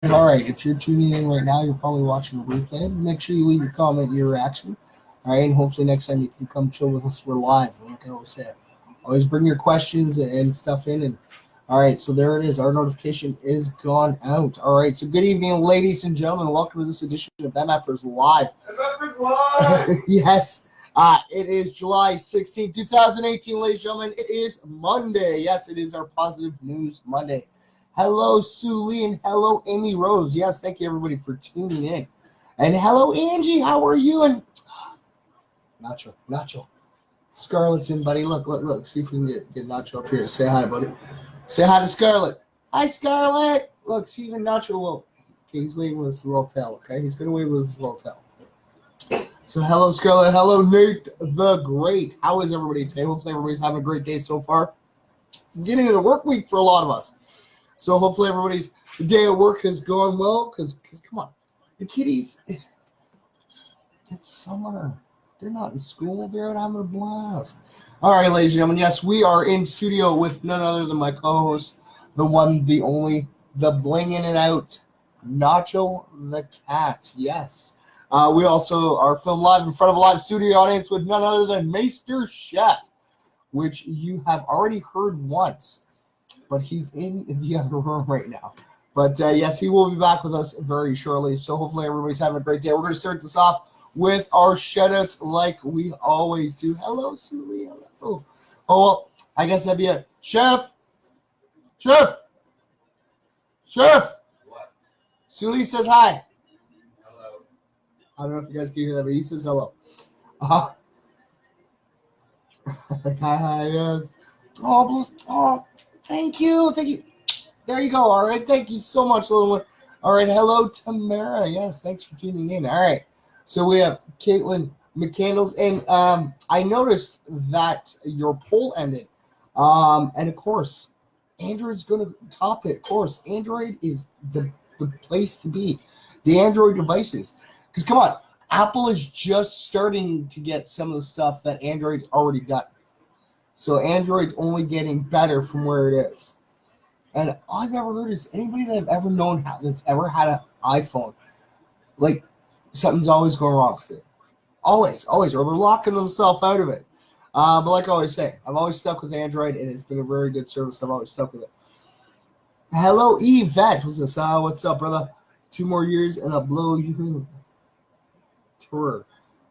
All right, if you're tuning in right now, you're probably watching a replay. Make sure you leave your comment, your reaction. All right, and hopefully next time you can come chill with us. We're live. Like I always say, always bring your questions and stuff in. And all right, so there it is. Our notification is gone out. All right, so good evening, ladies and gentlemen. Welcome to this edition of MFers Live. MFers Live. Yes, it is July 16, 2018, ladies and gentlemen. It is Monday. Yes, it is our Positive News Monday. Hello, Sue Lee, and hello, Amy Rose. Yes, thank you, everybody, for tuning in. And hello, Angie. How are you? And Nacho. Scarlett's in, buddy. Look. See if we can get Nacho up here. Say hi, buddy. Say hi to Scarlett. Hi, Scarlett. Look, see, even Nacho will. Okay, he's waving with his little tail, okay? He's going to wave with his little tail. So, hello, Scarlett. Hello, Nate the Great. How is everybody today? Hopefully, everybody's having a great day so far. It's the beginning of the work week for a lot of us. So hopefully everybody's day at work has gone well, because come on, the kiddies, it's summer. They're not in school. They're out having a blast. All right, ladies and gentlemen, yes, we are in studio with none other than my co-host, the one, the only, the bling in and out, Nacho the Cat. Yes. We also are filmed live in front of a live studio audience with none other than Maester Chef, which you have already heard once. But he's in the other room right now. But, yes, he will be back with us very shortly. So hopefully everybody's having a great day. We're going to start this off with our shout-outs like we always do. Hello, Sulie. Hello. Oh, well, I guess that'd be a Chef. What? Sulie says hi. Hello. I don't know if you guys can hear that, but he says hello. Hi, yes. Oh, thank you. There you go. All right. Thank you so much, little one. All right. Hello, Tamara. Yes. Thanks for tuning in. All right. So we have Caitlin McCandles. And I noticed that your poll ended. And, of course, Android's going to top it. Of course, Android is the place to be. The Android devices. Because, come on, Apple is just starting to get some of the stuff that Android's already got. So Android's only getting better from where it is. And all I've ever heard is anybody that I've ever known that's ever had an iPhone, like, something's always going wrong with it. Always. Or they're locking themselves out of it. But like I always say, I've always stuck with Android, and it's been a very good service. I've always stuck with it. Hello, Yvette. What's this? What's up, brother? 2 more years, and I'll blow you. Tour.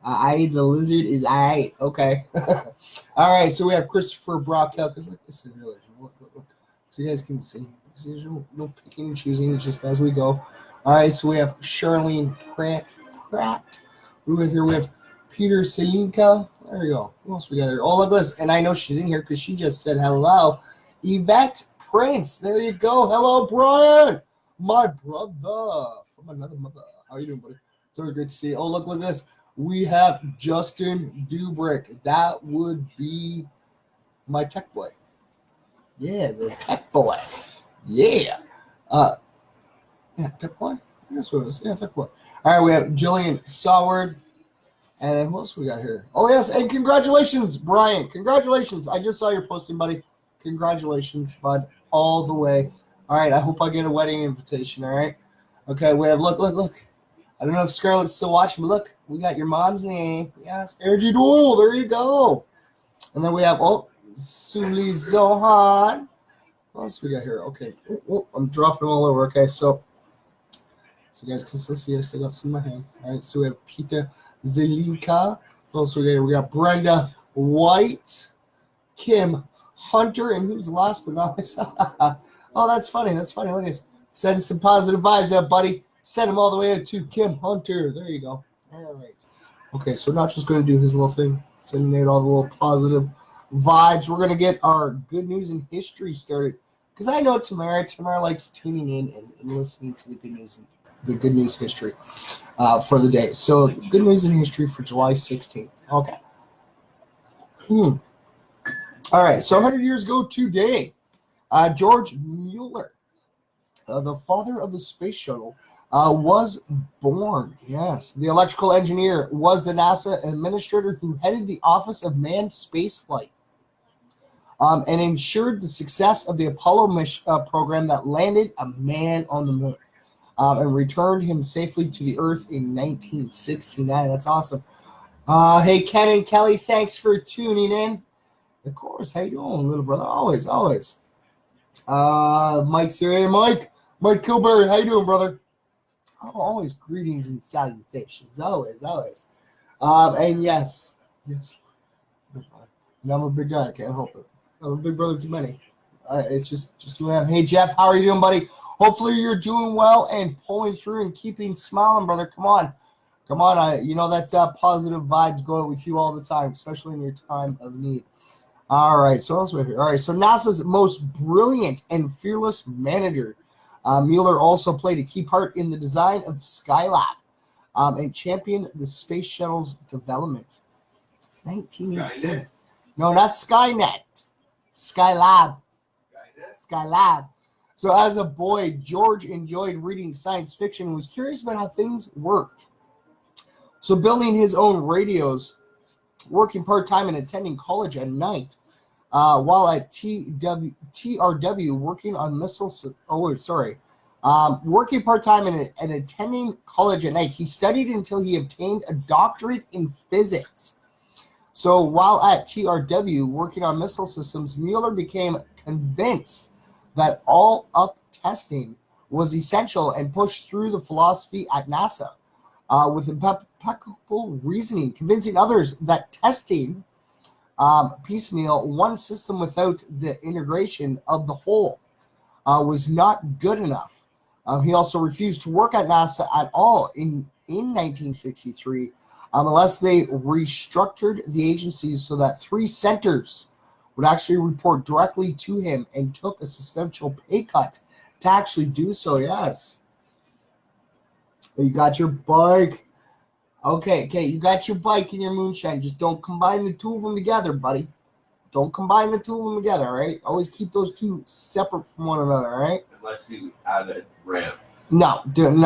The lizard is aight. Okay. All right, so we have Christopher Brockel, because like I said earlier, look, so you guys can see. There's no picking and choosing, just as we go. All right, so we have Charlene Pratt. We have Peter Selinka. There you go. Who else we got here? Oh, look at this. And I know she's in here because she just said hello. Yvette Prince. There you go. Hello, Brian. My brother from another mother. How you doing, buddy? It's always great to see you. Oh, look at this. We have Justin Dubrick. That would be my tech boy. Yeah, the tech boy. Yeah. Tech boy? That's what it is. Yeah, tech boy. All right, we have Jillian Saward. And then who else we got here? Oh, yes, and congratulations, Brian. Congratulations. I just saw your posting, buddy. Congratulations, bud, all the way. All right, I hope I get a wedding invitation, all right? Okay, we have, look. I don't know if Scarlett's still watching, but look, we got your mom's name. Yes, Angie Doyle. There you go. And then we have, Suli Zohan. What else we got here? Okay. I'm dropping all over. Okay, so you guys can still see I still got some in my hand. All right, so we have Peter Zelinka. What else we got here? We got Brenda White, Kim Hunter, and who's last but not least? Oh, that's funny. Look at this. Send some positive vibes out, buddy. Send them all the way out to Kim Hunter. There you go. All right. Okay, so Nacho's going to do his little thing, sending out all the little positive vibes. We're going to get our good news and history started, because I know Tamara likes tuning in and listening to the good news history for the day. So good news and history for July 16th. Okay. All right, so 100 years ago today, George Mueller, the father of the space shuttle, was born. Yes, the electrical engineer was the NASA administrator who headed the Office of Manned Spaceflight. and ensured the success of the Apollo program that landed a man on the moon. and returned him safely to the earth in 1969. That's awesome. Hey, Ken and Kelly, thanks for tuning in. Of course, how you doing, little brother? Always. Mike's here. Hey, Mike Kilberry, how you doing, brother? Oh, always greetings and salutations. Always. And yes. And I'm a big guy. I can't help it. I'm a big brother to many. It's just who I am. Hey, Jeff, how are you doing, buddy? Hopefully you're doing well and pulling through and keeping smiling, brother. Come on. You know that positive vibes go with you all the time, especially in your time of need. All right. So what else we have here? All right. So NASA's most brilliant and fearless manager, Mueller, also played a key part in the design of Skylab and championed the space shuttle's development. 1918. Skynet? No, not Skynet. Skylab. So as a boy, George enjoyed reading science fiction and was curious about how things worked. So building his own radios, working part-time and attending college at night, while at TRW working on missiles. Working part-time and attending college at night, he studied until he obtained a doctorate in physics. So while at TRW working on missile systems, Mueller became convinced that all-up testing was essential and pushed through the philosophy at NASA with impeccable reasoning, convincing others that testing piecemeal one system without the integration of the whole was not good enough. He also refused to work at NASA at all in 1963 unless they restructured the agencies so that 3 centers would actually report directly to him and took a substantial pay cut to actually do so. Yes. You got your bike. Okay, you got your bike and your moonshine. Just don't combine the two of them together, buddy. Don't combine the two of them together, all right? Always keep those two separate from one another, all right? Unless you add a ramp. No, don't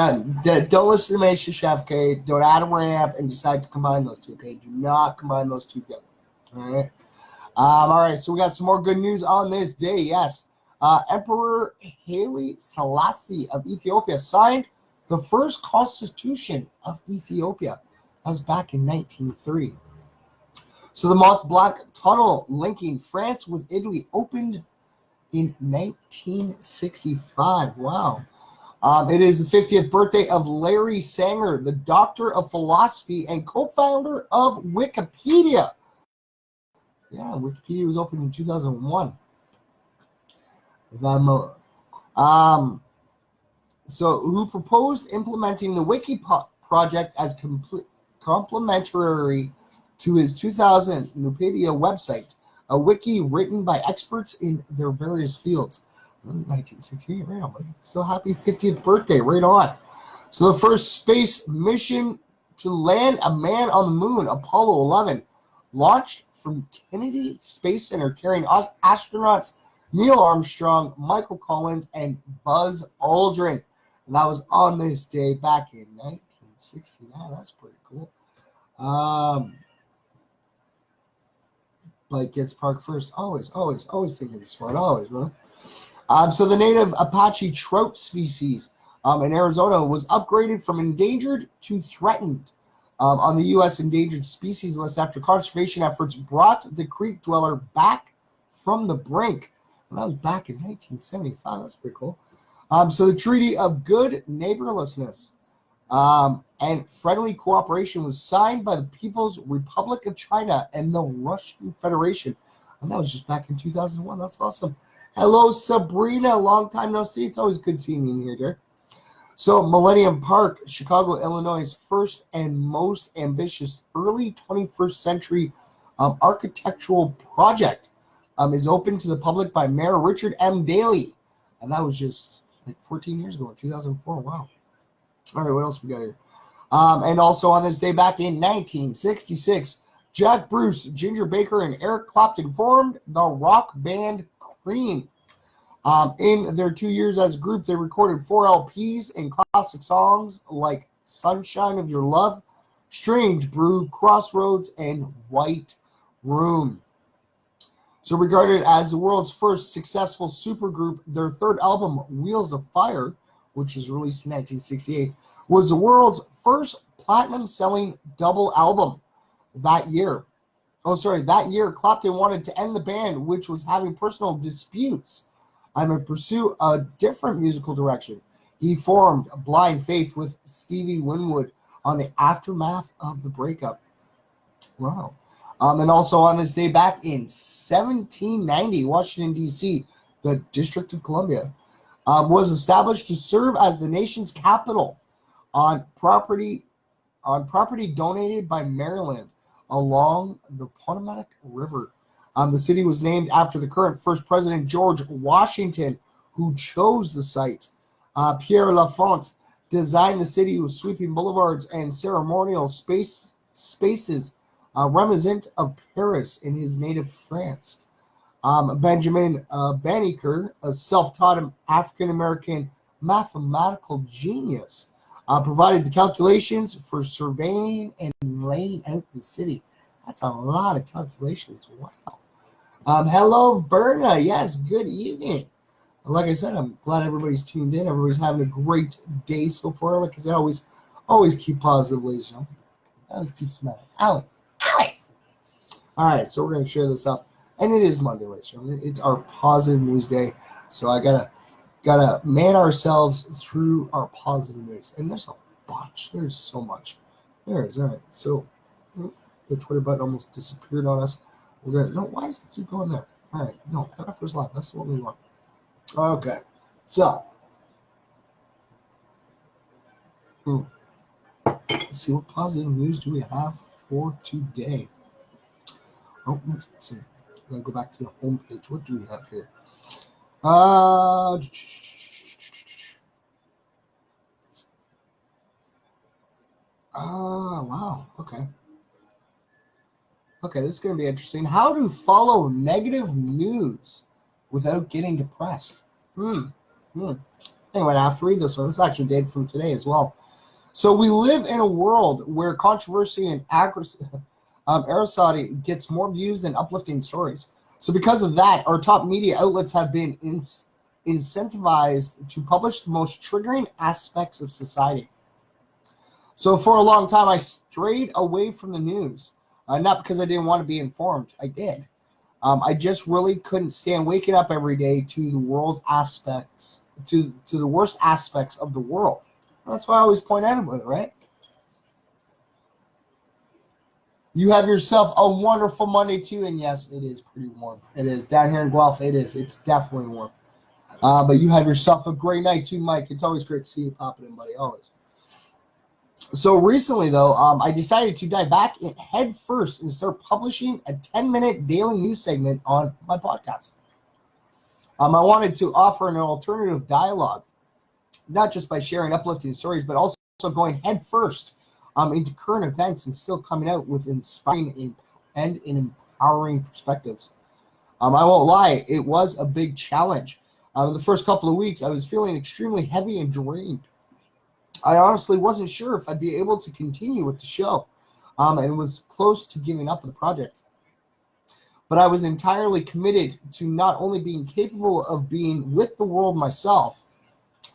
listen to Mason Chef, okay? Don't add a ramp and decide to combine those two, okay? Do not combine those two together, all right? All right, so we got some more good news on this day, yes. Emperor Haile Selassie of Ethiopia signed the first constitution of Ethiopia. That was back in 1903. So the Mont Blanc tunnel linking France with Italy opened in 1965. Wow. It is the 50th birthday of Larry Sanger, the doctor of philosophy and co-founder of Wikipedia. Yeah, Wikipedia was opened in 2001. So who proposed implementing the Wiki project as complementary to his 2000 Nupedia website, a wiki written by experts in their various fields. 1968, right on, buddy. So happy 50th birthday, right on. So the first space mission to land a man on the moon, Apollo 11, launched from Kennedy Space Center carrying astronauts Neil Armstrong, Michael Collins, and Buzz Aldrin. And that was on this day back in 1969. That's pretty cool. Bike gets parked first. Always thinking the smart. Always, bro. So the native Apache trout species in Arizona was upgraded from endangered to threatened on the U.S. endangered species list after conservation efforts brought the creek dweller back from the brink. And that was back in 1975. That's pretty cool. So the Treaty of Good Neighborlessness and Friendly Cooperation was signed by the People's Republic of China and the Russian Federation. And that was just back in 2001. That's awesome. Hello, Sabrina. Long time no see. It's always good seeing you here, dear. So Millennium Park, Chicago, Illinois' first and most ambitious early 21st century architectural project is open to the public by Mayor Richard M. Daley. And that was just like 14 years ago in 2004. Wow. All right, what else we got here? And also on this day back in 1966, Jack Bruce, Ginger Baker, and Eric Clapton formed the rock band Cream. In their 2 years as a group, they recorded 4 LPs and classic songs like Sunshine of Your Love, Strange Brew, Crossroads, and White Room. So regarded as the world's first successful supergroup, their third album, Wheels of Fire, which was released in 1968, was the world's first platinum-selling double album that year. That year, Clapton wanted to end the band, which was having personal disputes, and pursue a different musical direction. He formed Blind Faith with Stevie Winwood on the aftermath of the breakup. Wow. And also on this day back in 1790, Washington, D.C., the District of Columbia, was established to serve as the nation's capital on property donated by Maryland along the Potomac River. The city was named after the current first president, George Washington, who chose the site. Pierre Lafont designed the city with sweeping boulevards and ceremonial spaces reminiscent of Paris in his native France. Benjamin Banneker, a self-taught African-American mathematical genius, provided the calculations for surveying and laying out the city. That's a lot of calculations. Wow. Hello, Berna. Yes, good evening. Like I said, I'm glad everybody's tuned in. Everybody's having a great day so far. Like I said, always keep positive, ladies and gentlemen. Always keep smiling. Alex. All right, so we're going to share this up. And it is Monday, ladies and gentlemen. It's our positive news day. So I gotta man ourselves through our positive news. And there's a bunch. There's so much. There is. All right. So the Twitter button almost disappeared on us. Why does it keep going there? All right. No, first live. That's what we want. Okay. So let's see, what positive news do we have for today? Oh, let's see. I'm going to go back to the home page. What do we have here? Wow. Okay. Okay, this is going to be interesting. How to follow negative news without getting depressed. Anyway, I have to read this one. This is actually dated from today as well. So we live in a world where controversy and arosity gets more views than uplifting stories. So because of that, our top media outlets have been incentivized to publish the most triggering aspects of society. So for a long time, I strayed away from the news, not because I didn't want to be informed. I did. I just really couldn't stand waking up every day to the world's aspects, to the worst aspects of the world. That's why I always point out about it, right? You have yourself a wonderful Monday, too. And yes, it is pretty warm. It is. Down here in Guelph, it is. It's definitely warm. But you have yourself a great night, too, Mike. It's always great to see you popping in, buddy. Always. So recently, though, I decided to dive back head first and start publishing a 10-minute daily news segment on my podcast. I wanted to offer an alternative dialogue, not just by sharing uplifting stories, but also going head first into current events and still coming out with inspiring and empowering perspectives. I won't lie, it was a big challenge. The first couple of weeks, I was feeling extremely heavy and drained. I honestly wasn't sure if I'd be able to continue with the show, and was close to giving up on the project. But I was entirely committed to not only being capable of being with the world myself,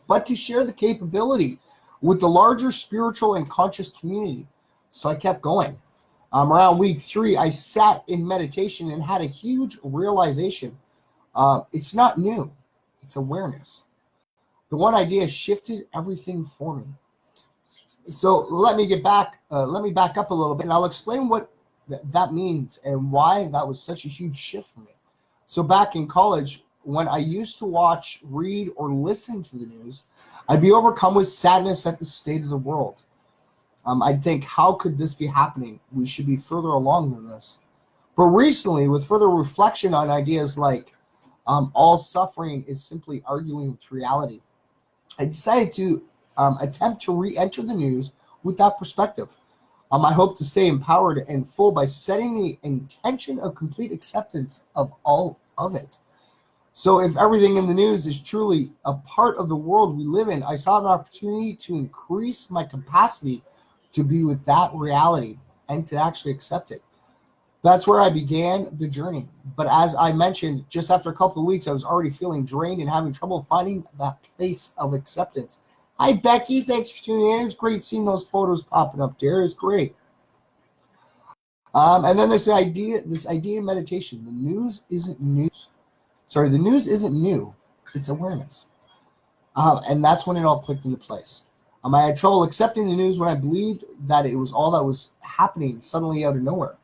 but to share the capability with the larger spiritual and conscious community. So I kept going. Around week 3, I sat in meditation and had a huge realization. It's not new. It's awareness. The one idea shifted everything for me. So let me back up a little bit, and I'll explain what that means and why that was such a huge shift for me. So back in college, when I used to watch, read, or listen to the news, I'd be overcome with sadness at the state of the world. I'd think, how could this be happening? We should be further along than this. But recently, with further reflection on ideas like all suffering is simply arguing with reality, I decided to attempt to re-enter the news with that perspective. I hope to stay empowered and full by setting the intention of complete acceptance of all of it. So if everything in the news is truly a part of the world we live in, I saw an opportunity to increase my capacity to be with that reality and to actually accept it. That's where I began the journey. But as I mentioned, just after a couple of weeks, I was already feeling drained and having trouble finding that place of acceptance Hi, Becky. Thanks for tuning in. It's great seeing those photos popping up there. It's great. And then this idea of meditation. The news isn't news. Sorry, the news isn't new. It's awareness. And that's when it all clicked into place. I had trouble accepting the news when I believed that it was all that was happening suddenly out of nowhere.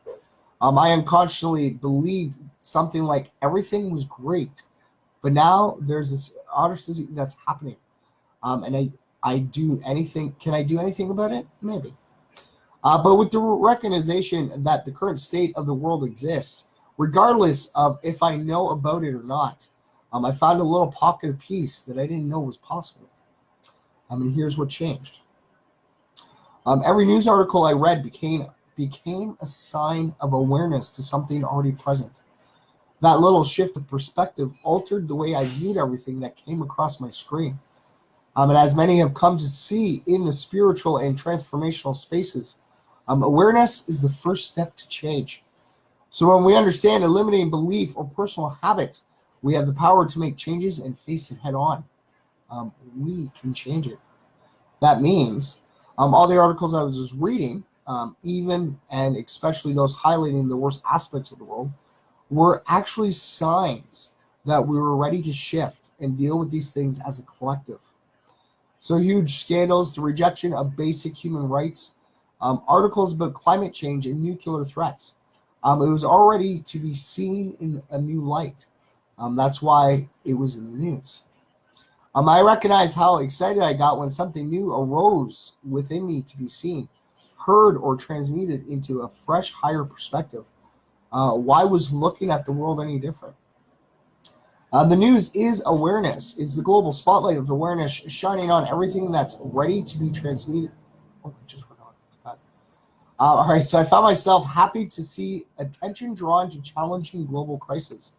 I unconsciously believed something like everything was great, but now there's this odyssey that's happening. And I do anything. Can I do anything about it? Maybe. But with the recognition that the current state of the world exists, regardless of if I know about it or not, I found a little pocket of peace that I didn't know was possible. And here's what changed. Every news article I read became a sign of awareness to something already present. That little shift of perspective altered the way I viewed everything that came across my screen. And as many have come to see in the spiritual and transformational spaces, awareness is the first step to change. So when we understand a limiting belief or personal habit, we have the power to make changes and face it head on. We can change it. That means all the articles I was just reading, even and especially those highlighting the worst aspects of the world, were actually signs that we were ready to shift and deal with these things as a collective. So huge scandals, the rejection of basic human rights, articles about climate change and nuclear threats. It was already to be seen in a new light. That's why it was in the news. I recognized how excited I got when something new arose within me to be seen, heard, or transmuted into a fresh, higher perspective. Why was looking at the world any different? The news is awareness. It's the global spotlight of awareness shining on everything that's ready to be transmuted. Oh, I just went on. All right, so I found myself happy to see attention drawn to challenging global crisis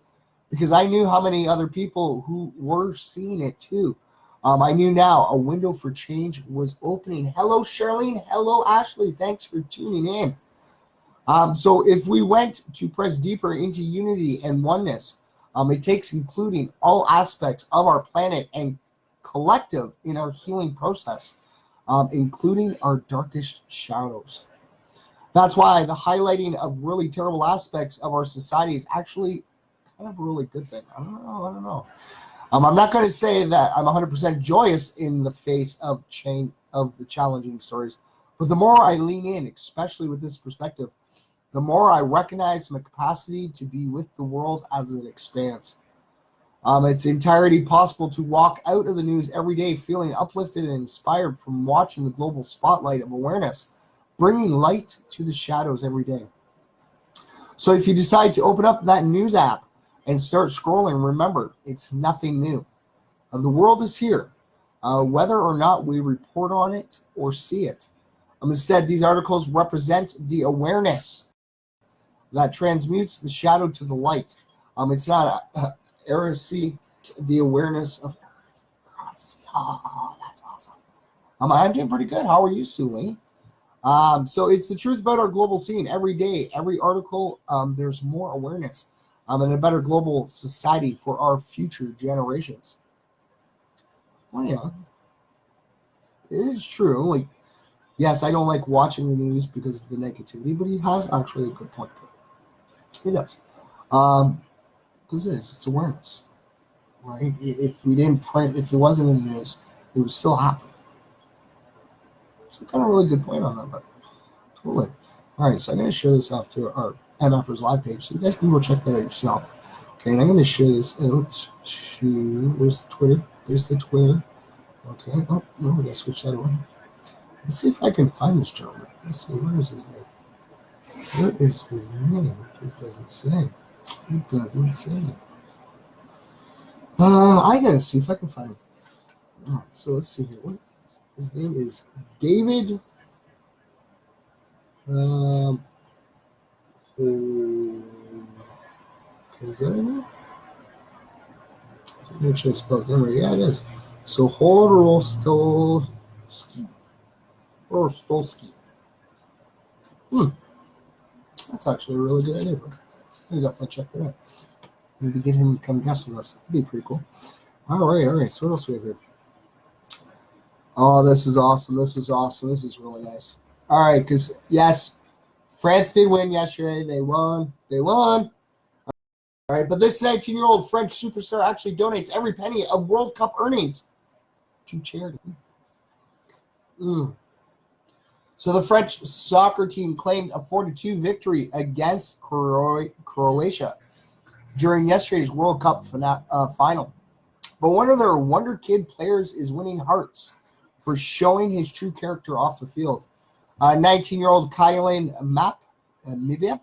because I knew how many other people who were seeing it too. I knew now a window for change was opening. Hello, Charlene. Hello, Ashley. Thanks for tuning in. So if we went to press deeper into unity and oneness, it takes including all aspects of our planet and collective in our healing process, including our darkest shadows. That's why the highlighting of really terrible aspects of our society is actually kind of a really good thing. I don't know. I'm not going to say that I'm 100% joyous in the face of the challenging stories, but the more I lean in, especially with this perspective, the more I recognize my capacity to be with the world as it expands. It's entirely possible to walk out of the news every day feeling uplifted and inspired from watching the global spotlight of awareness, bringing light to the shadows every day. So if you decide to open up that news app and start scrolling, remember, it's nothing new. The world is here, whether or not we report on it or see it. Instead, these articles represent the awareness that transmutes the shadow to the light. It's not heresy, it's the awareness of heresy. Oh, that's awesome. I'm doing pretty good. How are you, Suli? So it's the truth about our global scene. Every day, every article, there's more awareness and a better global society for our future generations. Well, yeah, it is true. Like, yes, I don't like watching the news because of the negativity, but he has actually a good point there. He does. Because it's awareness, right? If we didn't print, if it wasn't in the news, it would still happen. So kind of a really good point on that, but totally. All right, so I'm going to share this off to our MFers live page, so you guys can go check that out yourself. Okay, and I'm going to share this out to, where's the Twitter? There's the Twitter. Okay, oh, no, we got to switch that around. Let's see if I can find this gentleman. Let's see, where is his name? Where is his name? It doesn't say. It doesn't say. I gotta see if I can find him. All right, so let's see here. What? His name is David. Is that it? Make sure I spell his name right. Yeah, it is. So Horostowski. That's actually a really good idea, bro. I definitely check that out. Maybe get him to come guest with us. That'd be pretty cool. All right. So what else do we have here? Oh, this is awesome. This is awesome. This is really nice. All right, because, yes, France did win yesterday. They won. They won. All right, but this 19-year-old French superstar actually donates every penny of World Cup earnings to charity. So the French soccer team claimed a 4-2 victory against Croatia during yesterday's World Cup final. But one of their Wonder Kid players is winning hearts for showing his true character off the field. 19-year-old Kylian Mbappé,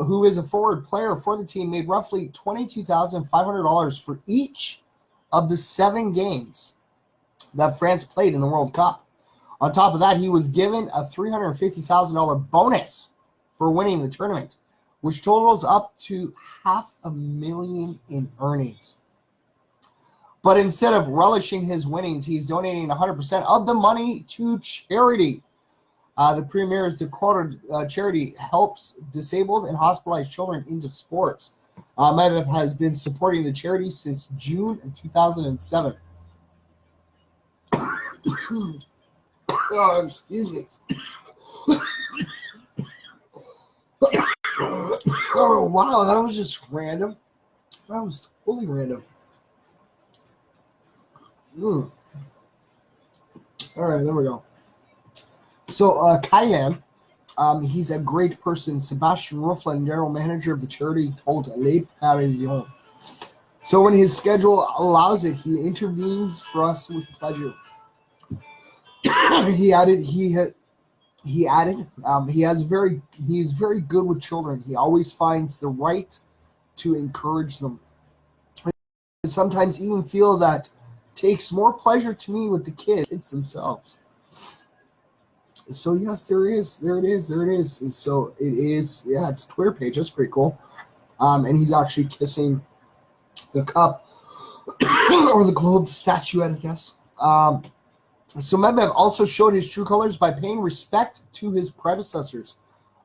who is a forward player for the team, made roughly $22,500 for each of the 7 games that France played in the World Cup. On top of that, he was given a $350,000 bonus for winning the tournament, which totals up to $500,000 in earnings. But instead of relishing his winnings, he's donating 100% of the money to charity. The Premier's Dakota charity helps disabled and hospitalized children into sports. Mbappé has been supporting the charity since June of 2007. Oh, excuse me. Oh, wow, that was just random. That was totally random. All right, there we go. So, Kylian, he's a great person. Sebastian Rufflin, general manager of the charity, told Les Parisiens. So when his schedule allows it, he intervenes for us with pleasure. He is very good with children. He always finds the right to encourage them. I sometimes even feel that takes more pleasure to me with the kids themselves. So yes, there it is. So it is. Yeah, it's a Twitter page. That's pretty cool. And he's actually kissing the cup or the globe statuette, I guess. So Mbappé also showed his true colors by paying respect to his predecessors.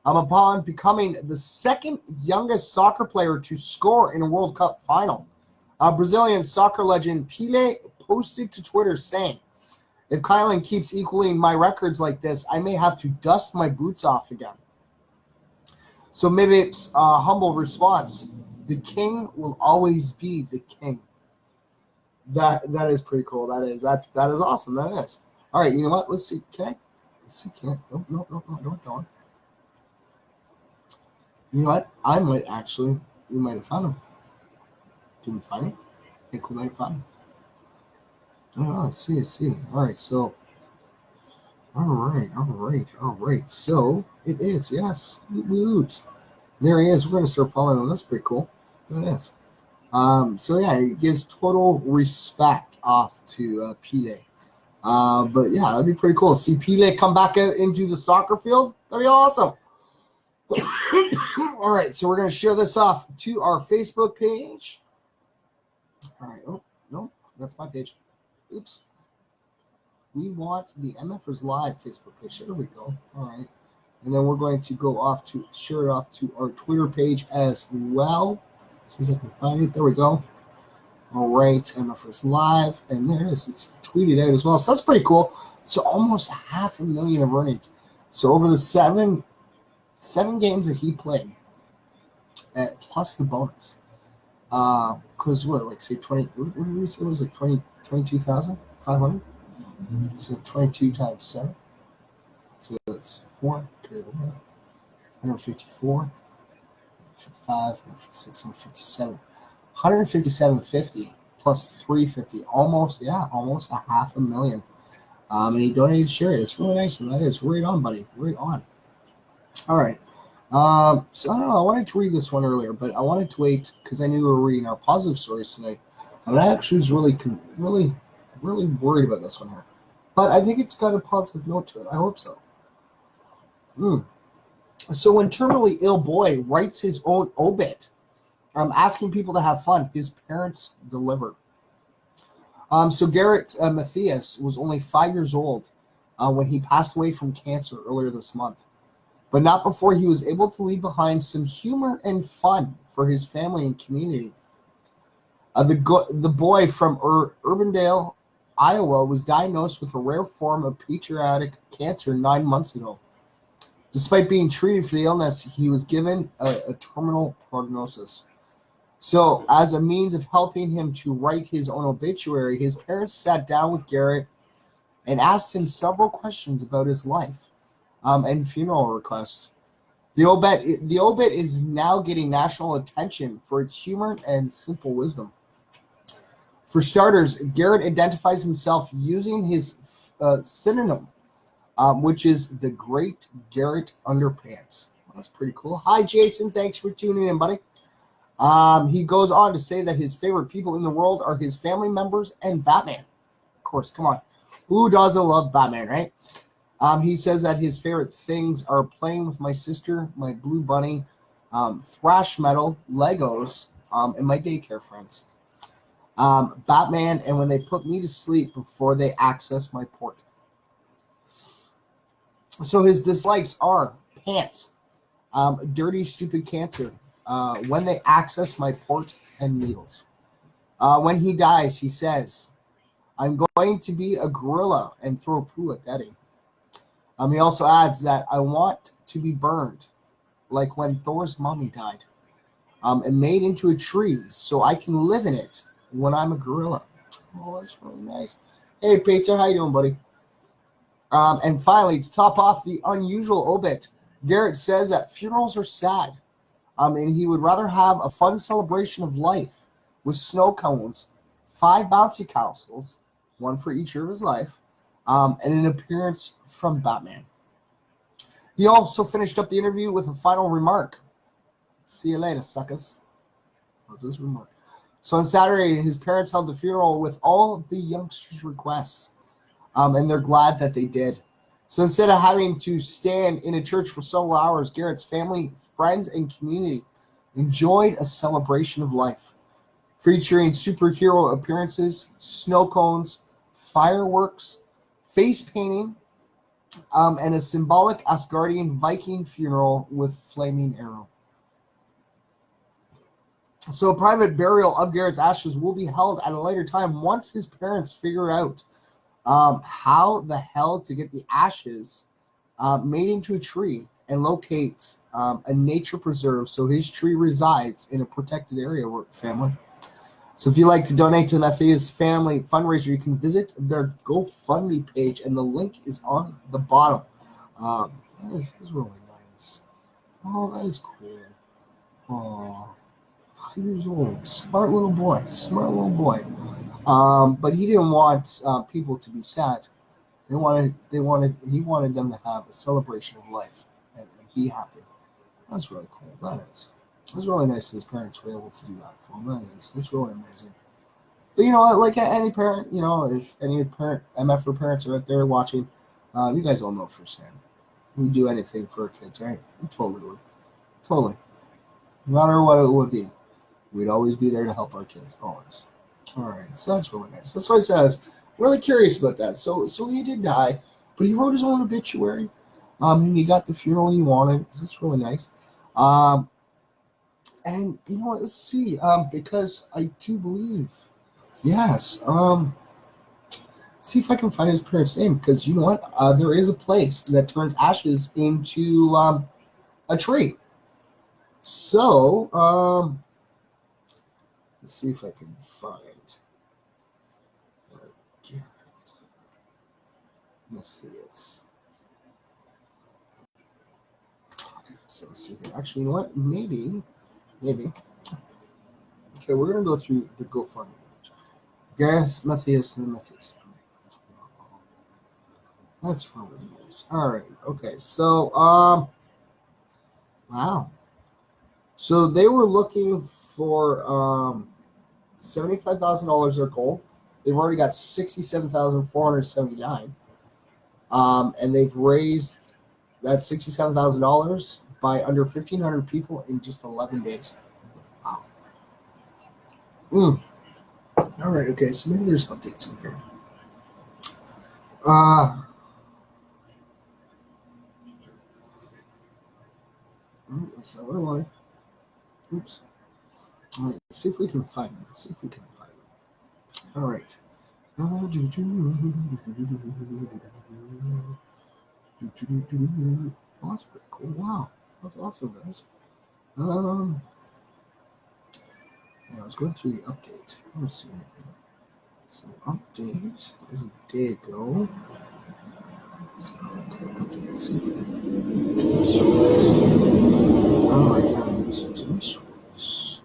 Upon becoming the second youngest soccer player to score in a World Cup final, Brazilian soccer legend Pelé posted to Twitter saying, "If Kylian keeps equaling my records like this, I may have to dust my boots off again." So Mbappé's humble response: "The king will always be the king." That is pretty cool. That is awesome. That is. All right, you know what? Let's see. Can I? No, don't go on. You know what? We might have found him. Did we find him? I think we might have found him. I don't know. Let's see. All right, so. All right. So it is, yes. Woot. There he is. We're going to start following him. That's pretty cool. That is. So yeah, he gives total respect off to Pelé. But yeah, that'd be pretty cool. See Pelé come back into the soccer field. That'd be awesome. All right, so we're going to share this off to our Facebook page. All right. Oh, no, that's my page. Oops. We want the MFers Live Facebook page. There we go. All right. And then we're going to go off to share it off to our Twitter page as well. See if I can find it. There we go. All right. MFers Live. And there it is. It's tweeted out as well. So that's pretty cool. So almost $500,000 of earnings. So over the seven games that he played, plus the bonus. Because what, like say 20, what did we say? It was like 22,500? So 22 times 7. So it's 4, 154, 55, 156, 157. 157.50 plus 350, almost $500,000. And he donated share. It's really nice, and that is right on, buddy. Right on. All right. So I don't know. I wanted to read this one earlier, but I wanted to wait because I knew we were reading our positive stories tonight. And I actually was really worried about this one here. But I think it's got a positive note to it. I hope so. So when terminally ill boy writes his own obit, asking people to have fun, his parents deliver. So Garrett Matthias was only 5 years old when he passed away from cancer earlier this month, but not before he was able to leave behind some humor and fun for his family and community. The boy from Urbandale, Iowa, was diagnosed with a rare form of pancreatic cancer 9 months ago. Despite being treated for the illness, he was given a terminal prognosis. So, as a means of helping him to write his own obituary, his parents sat down with Garrett and asked him several questions about his life and funeral requests. The obit is now getting national attention for its humor and simple wisdom. For starters, Garrett identifies himself using his synonym, which is the Great Garrett Underpants. Well, that's pretty cool. Hi, Jason. Thanks for tuning in, buddy. He goes on to say that his favorite people in the world are his family members and Batman. Of course, come on. Who doesn't love Batman, right? He says that his favorite things are playing with my sister, my blue bunny, thrash metal, Legos, and my daycare friends. Batman, and when they put me to sleep before they access my port. So his dislikes are pants, dirty, stupid cancer, when they access my port, and needles. When he dies, he says, I'm going to be a gorilla and throw poo at Daddy. He also adds that I want to be burned, like when Thor's mommy died, and made into a tree so I can live in it when I'm a gorilla. Oh, that's really nice. Hey, Peter, how you doing, buddy? And finally, to top off the unusual obit, Garrett says that funerals are sad, and he would rather have a fun celebration of life with snow cones, 5 bouncy castles, one for each year of his life, and an appearance from Batman. He also finished up the interview with a final remark. See you later, suckers. That was his remark. So on Saturday, his parents held the funeral with all the youngsters' requests, and they're glad that they did. So instead of having to stand in a church for several hours, Garrett's family, friends, and community enjoyed a celebration of life, featuring superhero appearances, snow cones, fireworks, face painting, and a symbolic Asgardian Viking funeral with flaming arrow. So a private burial of Garrett's ashes will be held at a later time once his parents figure out how the hell to get the ashes made into a tree and locate a nature preserve so his tree resides in a protected area, family. So if you'd like to donate to the Matthews Family Fundraiser, you can visit their GoFundMe page, and the link is on the bottom. That is really nice. Oh, that is cool. Oh, 5 years old. Smart little boy. But he didn't want people to be sad. He wanted them to have a celebration of life and be happy. That's really cool. That is. It's really nice that his parents were able to do that for him. That's really amazing. But like any parent, if any parent, MF parents are out there watching, you guys all know firsthand. We do anything for our kids, right? We totally would. Totally. No matter what it would be, we'd always be there to help our kids. Always. All right. So that's really nice. That's why I said I was really curious about that. So he did die, but he wrote his own obituary. And he got the funeral he wanted. So that's really nice. And you know what? Let's see. Because I do believe, yes. See if I can find his parents' name. Because you know what? There is a place that turns ashes into a tree. So let's see if I can find Garrett Matthias. Okay, so let's see here. Actually, you know what? Maybe. Okay, we're gonna go through the GoFundMe. Garrett Matthias and Matthias. That's really nice. All right. Okay. So wow. So they were looking for $75,000 their goal. They've already got $67,479. And they've raised that $67,000 by under 1,500 people in just 11 days. Wow. All right. Okay. So maybe there's updates in here. That's not what I wanted. Oops. All right. See if we can find them. All right. Oh, that's pretty cool. Wow, that's awesome, guys. Um, yeah, I was going through the updates. Let's see. So update. That was a day ago. So okay, updates. Oh my God, it's Denise Schwartz.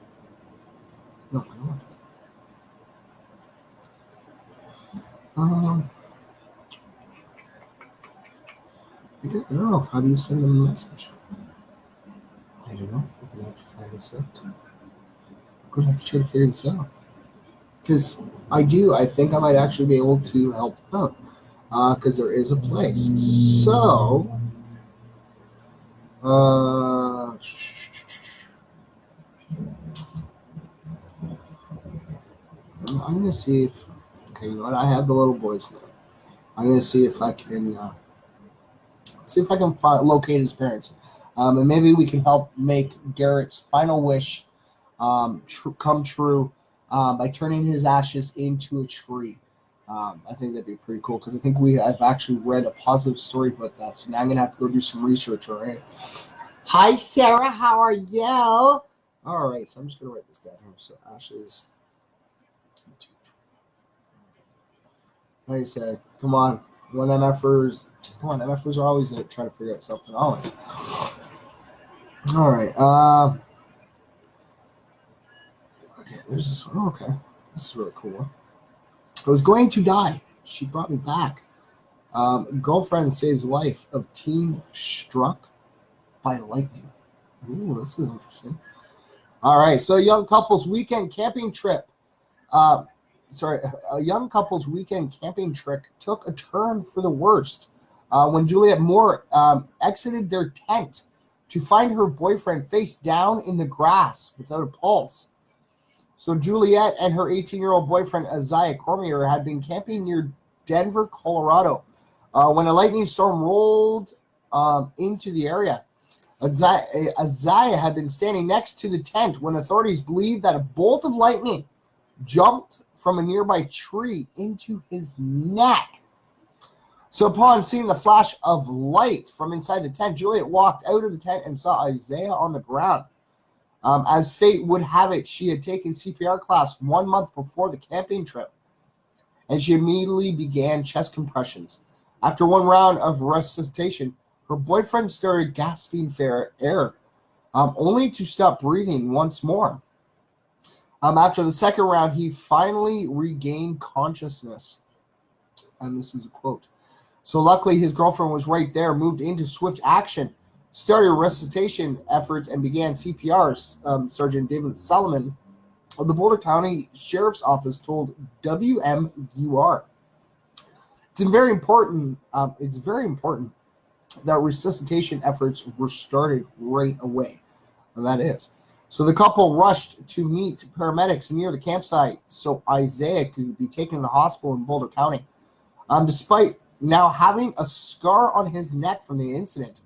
No, I don't want that. I don't know. How do you send them a message? I don't know. We're gonna have to find this out. We're gonna have to try to figure this out. Because I think I might actually be able to help them out. Because there is a place. So, I'm gonna see if. Okay, you know what? I have the little boys now. I'm gonna see if I can. Locate his parents, and maybe we can help make Garrett's final wish come true by turning his ashes into a tree. I think that'd be pretty cool because I think I've actually read a positive story about that. So now I'm gonna have to go do some research. All right. Hi, Sarah. How are you? All right. So I'm just gonna write this down here. So ashes. Like I said, come on. When MFers, come on, MFers are always trying to figure out something. Always. All right. Okay, there's this one. Oh, okay. This is really cool. I was going to die. She brought me back. Girlfriend saves life of teen struck by lightning. Ooh, this is interesting. All right. So, young couple's weekend camping trip. A young couple's weekend camping trip took a turn for the worst when Juliet Moore exited their tent to find her boyfriend face down in the grass without a pulse. So Juliet and her 18-year-old boyfriend Isaiah Cormier had been camping near Denver, Colorado, when a lightning storm rolled into the area. Isaiah had been standing next to the tent when authorities believed that a bolt of lightning jumped from a nearby tree into his neck. So upon seeing the flash of light from inside the tent, Juliet walked out of the tent and saw Isaiah on the ground. As fate would have it, she had taken CPR class 1 month before the camping trip, and she immediately began chest compressions. After one round of resuscitation, her boyfriend started gasping for air, only to stop breathing once more. After the second round, he finally regained consciousness. And this is a quote. So luckily, his girlfriend was right there, moved into swift action, started resuscitation efforts, and began CPR. Sergeant David Solomon of the Boulder County Sheriff's Office told WMUR. It's very important that resuscitation efforts were started right away. And that is. So the couple rushed to meet paramedics near the campsite so Isaiah could be taken to the hospital in Boulder County. Despite now having a scar on his neck from the incident,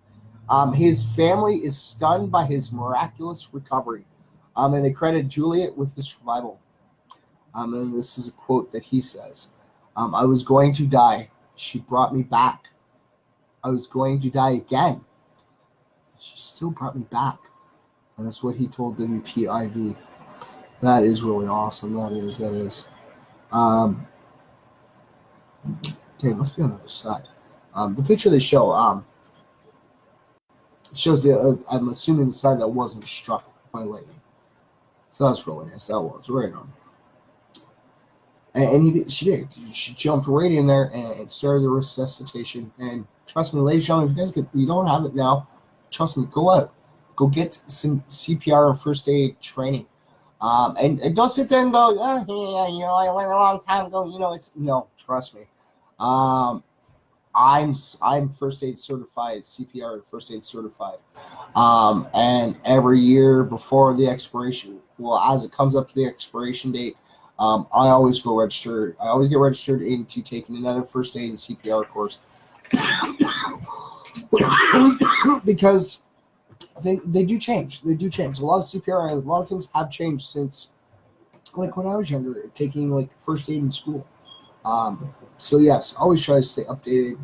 his family is stunned by his miraculous recovery, and they credit Juliet with his survival. And this is a quote that he says, I was going to die. She brought me back. I was going to die again. She still brought me back. And that's what he told WPIV. That is really awesome. That is. Okay, it must be on the other side. The picture they show shows I'm assuming the side that wasn't struck by lightning. So that's really nice. That was right on. And she jumped right in there and started the resuscitation. And trust me, ladies and gentlemen, if you don't have it now, trust me, go out. Go get some CPR and first aid training. And don't sit there and go, I learned a long time ago. Trust me. I'm first aid certified, CPR and first aid certified. And every year before the expiration, as it comes up to the expiration date, I always go registered. I always get registered into taking another first aid and CPR course. Because they do change. They do change. A lot of CPR, a lot of things have changed since, like when I was younger, taking like first aid in school. So yes, always try to stay updated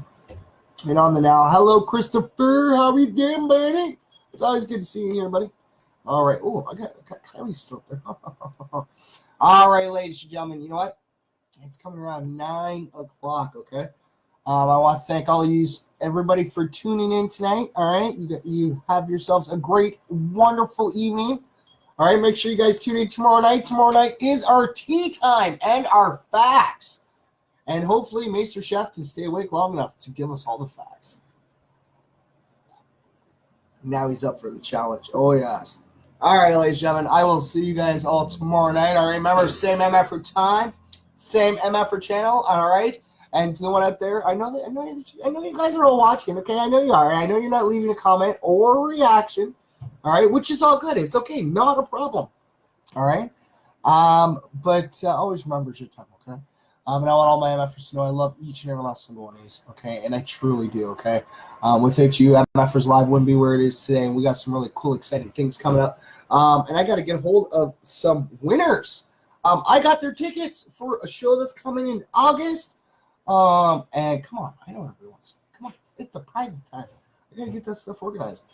and on the now. Hello, Christopher. How are you doing, buddy? It's always good to see you here, buddy. All right. Oh, I got Kylie still there. All right, ladies and gentlemen. You know what? It's coming around 9 o'clock. Okay. I want to thank all of you, everybody, for tuning in tonight. All right. You have yourselves a great, wonderful evening. All right. Make sure you guys tune in tomorrow night. Tomorrow night is our tea time and our facts. And hopefully, Maester Chef can stay awake long enough to give us all the facts. Now he's up for the challenge. Oh, yes. All right, ladies and gentlemen, I will see you guys all tomorrow night. All right, remember, same MF for time, same MF for channel. All right, and to the one out there, I know you guys are all watching. Okay, I know you are. I know you're not leaving a comment or a reaction. All right, which is all good. It's okay, not a problem. All right, but always remember your time. Okay. And I want all my MFers to know I love each and every last single one of these, okay? And I truly do, okay? Without you, MFers Live wouldn't be where it is today, and we got some really cool, exciting things coming up. And I got to get hold of some winners. I got their tickets for a show that's coming in August. And come on, I know everyone's. Come on, it's the prize time. I got to get that stuff organized.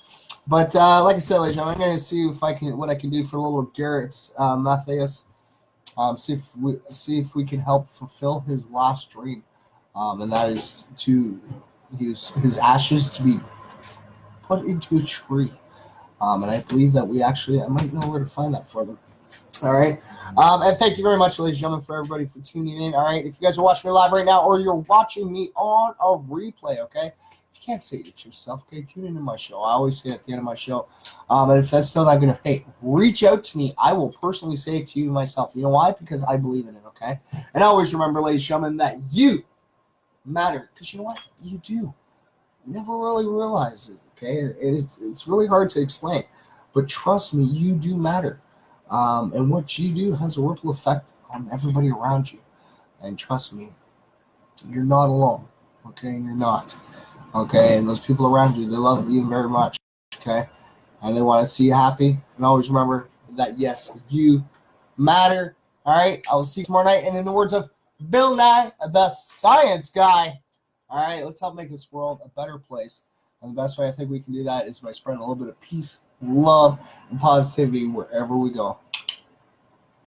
But like I said, ladies and gentlemen, I'm going to see what I can do for little Garrett Matthias. See if we can help fulfill his last dream, and that is to his ashes to be put into a tree. And I believe that I might know where to find that for them. All right. And thank you very much, ladies and gentlemen, for everybody for tuning in. All right. If you guys are watching me live right now, or you're watching me on a replay, okay. If you can't say it to yourself, okay, tune into my show. I always say it at the end of my show. And if that's still not going to reach out to me. I will personally say it to you myself. You know why? Because I believe in it, okay? And always remember, ladies and gentlemen, that you matter. Because you know what? You do. You never really realize it, okay? It's really hard to explain. But trust me, you do matter. And what you do has a ripple effect on everybody around you. And trust me, you're not alone, okay? You're not. Okay, and those people around you, they love you very much, okay? And they want to see you happy. And always remember that, yes, you matter, all right? I will see you tomorrow night. And in the words of Bill Nye, the science guy, all right, let's help make this world a better place. And the best way I think we can do that is by spreading a little bit of peace, love, and positivity wherever we go.